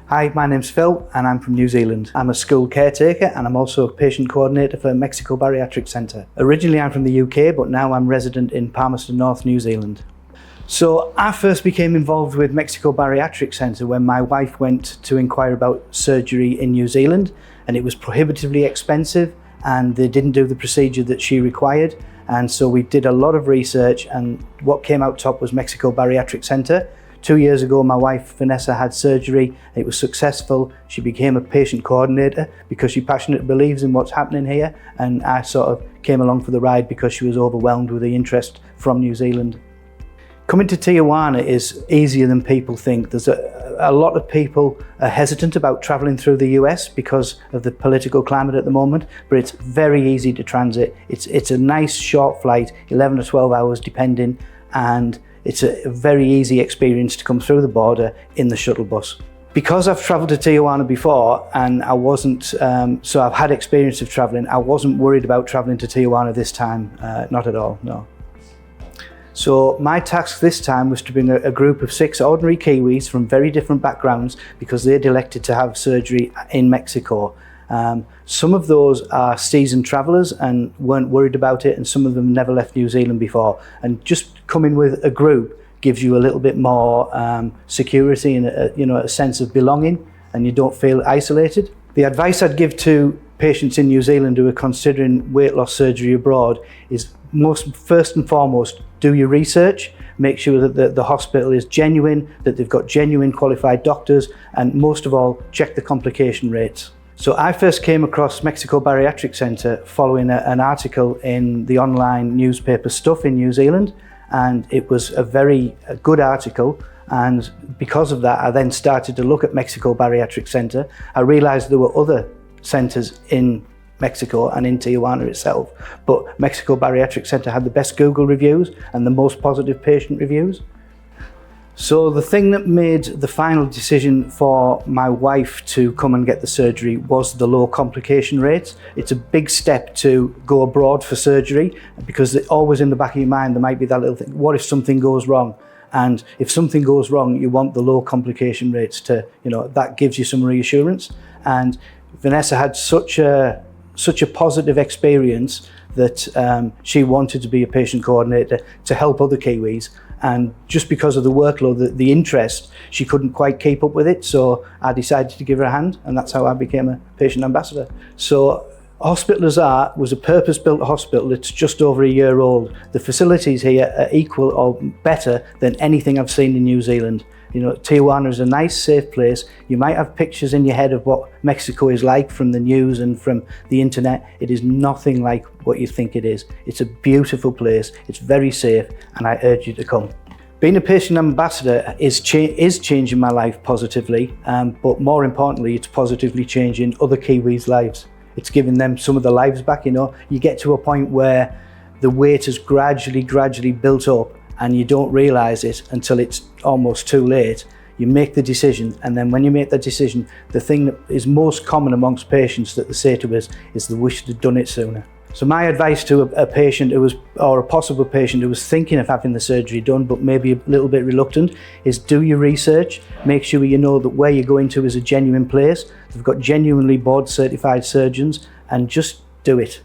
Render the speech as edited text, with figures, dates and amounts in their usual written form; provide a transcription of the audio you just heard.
Hi, my name's Phil and I'm from New Zealand. I'm a school caretaker and I'm also a patient coordinator for Mexico Bariatric Center. Originally I'm from the UK, but now I'm resident in Palmerston North, New Zealand. So I first became involved with Mexico Bariatric Center when my wife went to inquire about surgery in New Zealand, and it was prohibitively expensive and they didn't do the procedure that she required. And so we did a lot of research, and what came out top was Mexico Bariatric Center. 2 years ago, my wife Vanessa had surgery. It was successful. She became a patient coordinator because she passionately believes in what's happening here, and I sort of came along for the ride because she was overwhelmed with the interest from New Zealand. Coming to Tijuana is easier than people think. There's a lot of people are hesitant about traveling through the US because of the political climate at the moment, but it's very easy to transit. It's a nice short flight, 11 or 12 hours depending, and it's a very easy experience to come through the border in the shuttle bus. Because I've travelled to Tijuana before and I wasn't, so I've had experience of travelling, I wasn't worried about travelling to Tijuana this time, not at all, no. So my task this time was to bring a group of 6 ordinary Kiwis from very different backgrounds because they'd elected to have surgery in Mexico. Some of those are seasoned travellers and weren't worried about it, and some of them never left New Zealand before. And just coming with a group gives you a little bit more security and a sense of belonging, and you don't feel isolated. The advice I'd give to patients in New Zealand who are considering weight loss surgery abroad is first and foremost, do your research. Make sure that the hospital is genuine, that they've got genuine qualified doctors, and most of all, check the complication rates. So I first came across Mexico Bariatric Center following an article in the online newspaper Stuff in New Zealand, and it was a very good article, and because of that I then started to look at Mexico Bariatric Center. I realized there were other centers in Mexico and in Tijuana itself, but Mexico Bariatric Center had the best Google reviews and the most positive patient reviews. So the thing that made the final decision for my wife to come and get the surgery was the low complication rates. It's a big step to go abroad for surgery because always in the back of your mind there might be that little thing, what if something goes wrong? And if something goes wrong, you want the low complication rates to, that gives you some reassurance. And Vanessa had such a positive experience that she wanted to be a patient coordinator to help other Kiwis, and just because of the workload, the interest, she couldn't quite keep up with it, so I decided to give her a hand, and that's how I became a patient ambassador. So Hospital Azar was a purpose-built hospital. It's just over a year old. The facilities here are equal or better than anything I've seen in New Zealand. Tijuana is a nice, safe place. You might have pictures in your head of what Mexico is like from the news and from the internet. It is nothing like what you think it is. It's a beautiful place, it's very safe, and I urge you to come. Being a patient ambassador is changing my life positively, but more importantly, it's positively changing other Kiwis' lives. It's giving them some of their lives back. You get to a point where the weight has gradually built up, and you don't realise it until it's almost too late. You make the decision, and then when you make the decision, the thing that is most common amongst patients that they say to us is they wish they'd done it sooner. So my advice to a patient or a possible patient who was thinking of having the surgery done but maybe a little bit reluctant is do your research. Make sure you know that where you're going to is a genuine place. They've got genuinely board certified surgeons, and just do it.